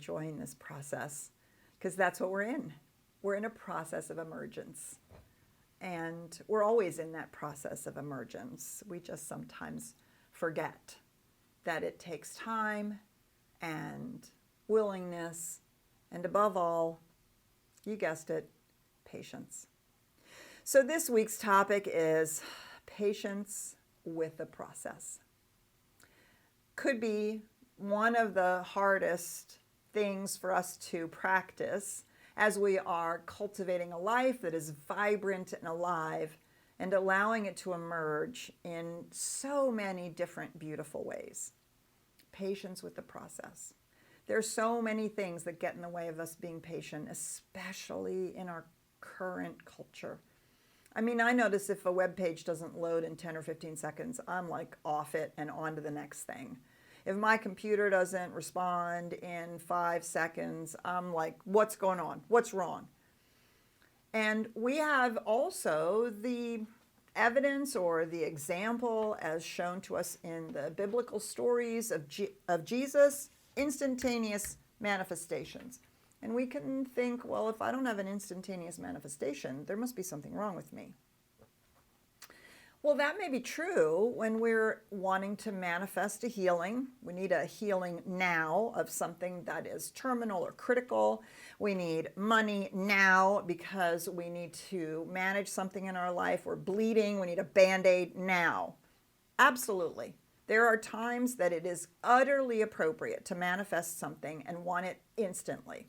enjoying this process, because that's what we're in. We're in a process of emergence. And we're always in that process of emergence. We just sometimes forget that it takes time and willingness, and above all, you guessed it, patience. So this week's topic is patience with the process. Could be one of the hardest things for us to practice as we are cultivating a life that is vibrant and alive and allowing it to emerge in so many different beautiful ways. Patience with the process. There are so many things that get in the way of us being patient, especially in our current culture. I mean, I notice if a web page doesn't load in 10 or 15 seconds, I'm like off it and on to the next thing. If my computer doesn't respond in 5 seconds, I'm like, what's going on? What's wrong? And we have also the evidence or the example as shown to us in the biblical stories of Jesus, instantaneous manifestations. And we can think, well, if I don't have an instantaneous manifestation, there must be something wrong with me. Well, that may be true when we're wanting to manifest a healing. We need a healing now of something that is terminal or critical. We need money now because we need to manage something in our life. We're bleeding. We need a Band-Aid now. Absolutely. There are times that it is utterly appropriate to manifest something and want it instantly.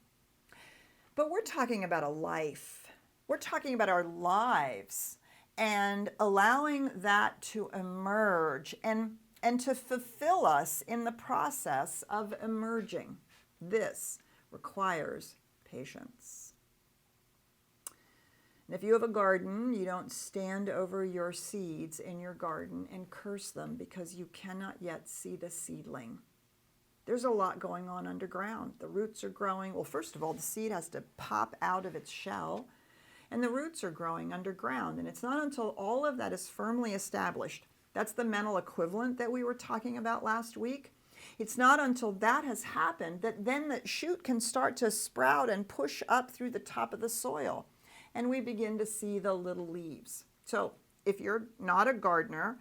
But we're talking about a life. We're talking about our lives. And allowing that to emerge and to fulfill us in the process of emerging. This requires patience. And if you have a garden, you don't stand over your seeds in your garden and curse them because you cannot yet see the seedling. There's a lot going on underground. The roots are growing. Well, first of all, the seed has to pop out of its shell. And the roots are growing underground. And it's not until all of that is firmly established. That's the mental equivalent that we were talking about last week. It's not until that has happened that then the shoot can start to sprout and push up through the top of the soil. And we begin to see the little leaves. So if you're not a gardener,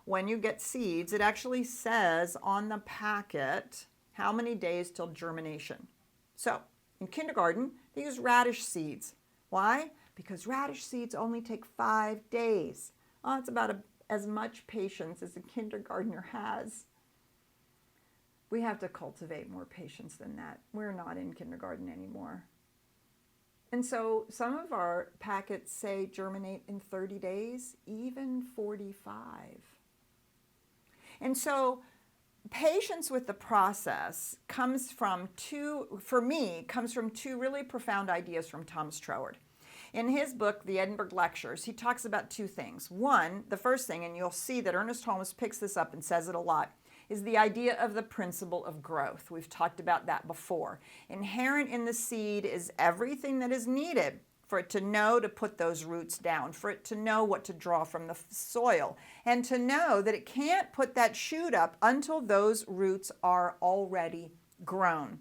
when you get seeds, it actually says on the packet how many days till germination. So in kindergarten, they use radish seeds. Why? Because radish seeds only take 5 days. Oh, it's about as much patience as a kindergartner has. We have to cultivate more patience than that. We're not in kindergarten anymore. And so some of our packets say germinate in 30 days, even 45. And so patience with the process comes from two really profound ideas from Thomas Troward. In his book, The Edinburgh Lectures, he talks about two things. One, the first thing, and you'll see that Ernest Holmes picks this up and says it a lot, is the idea of the principle of growth. We've talked about that before. Inherent in the seed is everything that is needed for it to know to put those roots down, for it to know what to draw from the soil, and to know that it can't put that shoot up until those roots are already grown.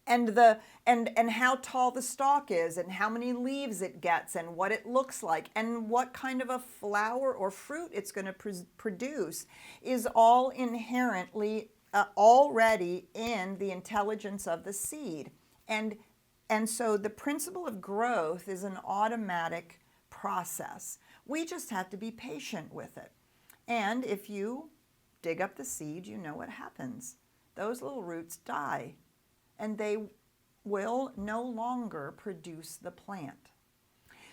And how tall the stalk is, and how many leaves it gets, and what it looks like, and what kind of a flower or fruit it's going to produce is all inherently already in the intelligence of the seed. And so the principle of growth is an automatic process. We just have to be patient with it. And if you dig up the seed, you know what happens. Those little roots die, and they will no longer produce the plant.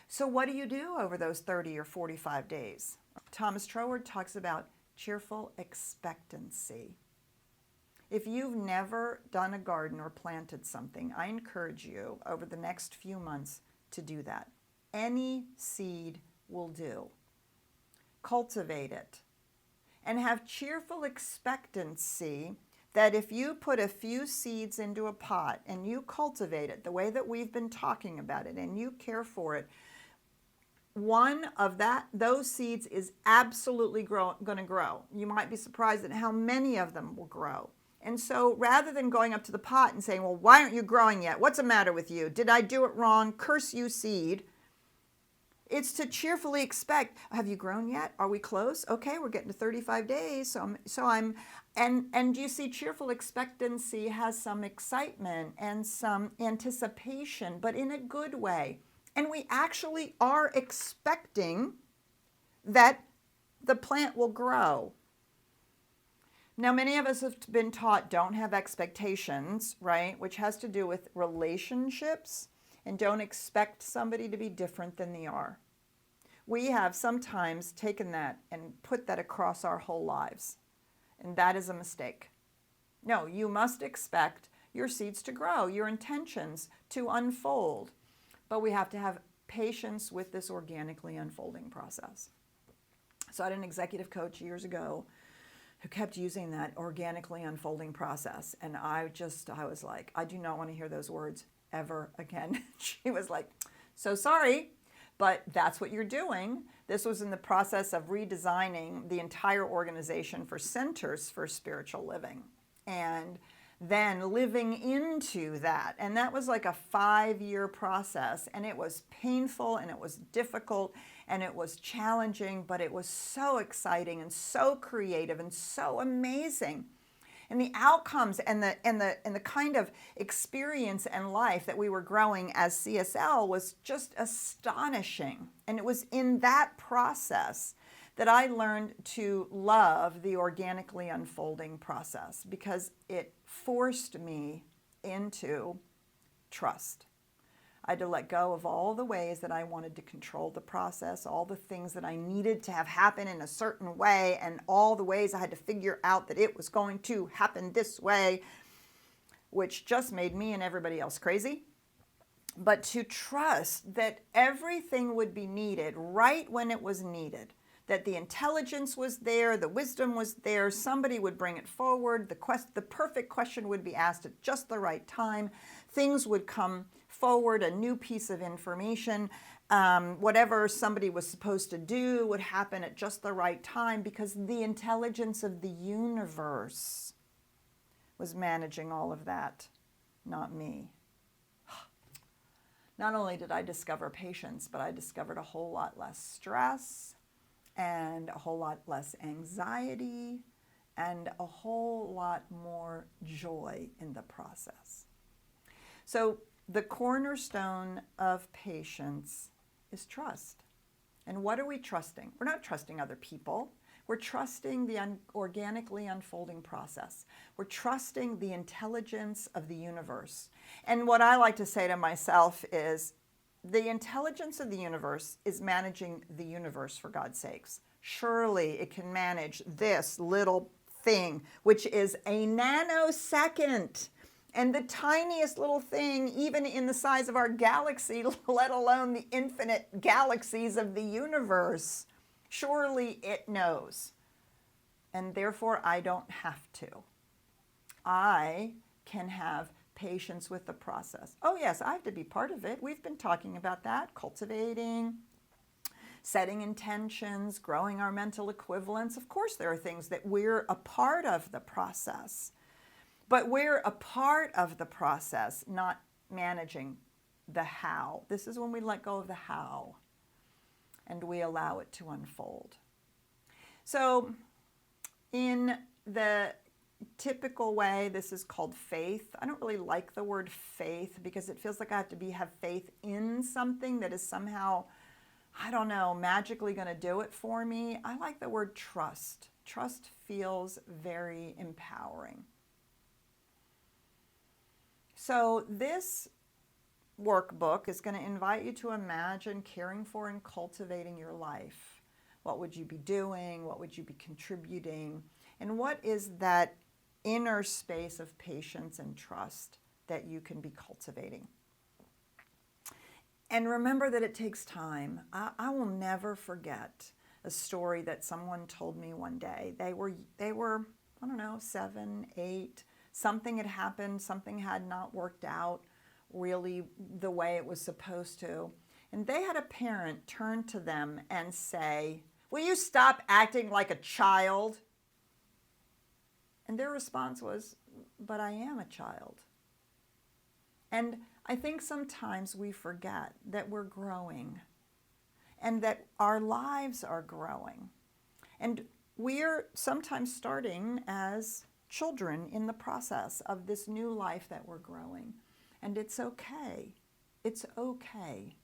So what do you do over those 30 or 45 days? Thomas Troward talks about cheerful expectancy. If you've never done a garden or planted something, I encourage you over the next few months to do that. Any seed will do. Cultivate it and have cheerful expectancy that if you put a few seeds into a pot and you cultivate it the way that we've been talking about it and you care for it, one of those seeds is absolutely going to grow. You might be surprised at how many of them will grow. And so rather than going up to the pot and saying, well, why aren't you growing yet? What's the matter with you? Did I do it wrong? Curse you, seed. It's to cheerfully expect, have you grown yet? Are we close? Okay, we're getting to 35 days. And you see, cheerful expectancy has some excitement and some anticipation, but in a good way. And we actually are expecting that the plant will grow. Now, many of us have been taught don't have expectations, right? Which has to do with relationships, and don't expect somebody to be different than they are. We have sometimes taken that and put that across our whole lives, and that is a mistake. No, you must expect your seeds to grow, your intentions to unfold, but we have to have patience with this organically unfolding process. So I had an executive coach years ago who kept using that organically unfolding process. And I was like, I do not want to hear those words ever again. She was like, so sorry, but that's what you're doing. This was in the process of redesigning the entire organization for centers for spiritual living. And then living into that. And that was like a 5-year process. And it was painful and it was difficult and it was challenging, but it was so exciting and so creative and so amazing. And the outcomes and the kind of experience and life that we were growing as CSL was just astonishing. And it was in that process that I learned to love the organically unfolding process, because it forced me into trust. I had to let go of all the ways that I wanted to control the process, all the things that I needed to have happen in a certain way, and all the ways I had to figure out that it was going to happen this way, which just made me and everybody else crazy. But to trust that everything would be needed right when it was needed, that the intelligence was there, the wisdom was there, somebody would bring it forward, the perfect question would be asked at just the right time, things would come forward, a new piece of information, whatever somebody was supposed to do would happen at just the right time, because the intelligence of the universe was managing all of that, not me. Not only did I discover patience, but I discovered a whole lot less stress, and a whole lot less anxiety, and a whole lot more joy in the process. So the cornerstone of patience is trust. And what are we trusting? We're not trusting other people. We're trusting the organically unfolding process. We're trusting the intelligence of the universe. And what I like to say to myself is, the intelligence of the universe is managing the universe, for God's sakes. Surely it can manage this little thing, which is a nanosecond. And the tiniest little thing, even in the size of our galaxy, let alone the infinite galaxies of the universe. Surely it knows. And therefore, I don't have to. I can have patience with the process. Oh yes, I have to be part of it. We've been talking about that, cultivating, setting intentions, growing our mental equivalents. Of course, there are things that we're a part of the process, but we're a part of the process, not managing the how. This is when we let go of the how and we allow it to unfold. So in the typical way, this is called faith. I don't really like the word faith because it feels like I have to have faith in something that is somehow, I don't know, magically going to do it for me. I like the word trust. Trust feels very empowering. So this workbook is going to invite you to imagine caring for and cultivating your life. What would you be doing? What would you be contributing? And what is that inner space of patience and trust that you can be cultivating? And remember that it takes time. I will never forget a story that someone told me one day. They were, I don't know, 7, 8. Something had happened. Something had not worked out really the way it was supposed to. And they had a parent turn to them and say, "Will you stop acting like a child?" And their response was, but I am a child. And I think sometimes we forget that we're growing and that our lives are growing. And we're sometimes starting as children in the process of this new life that we're growing. And it's okay. It's okay.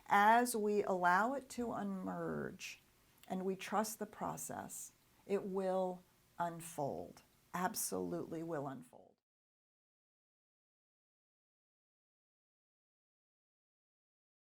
As we allow it to emerge and we trust the process, it will unfold. Absolutely will unfold.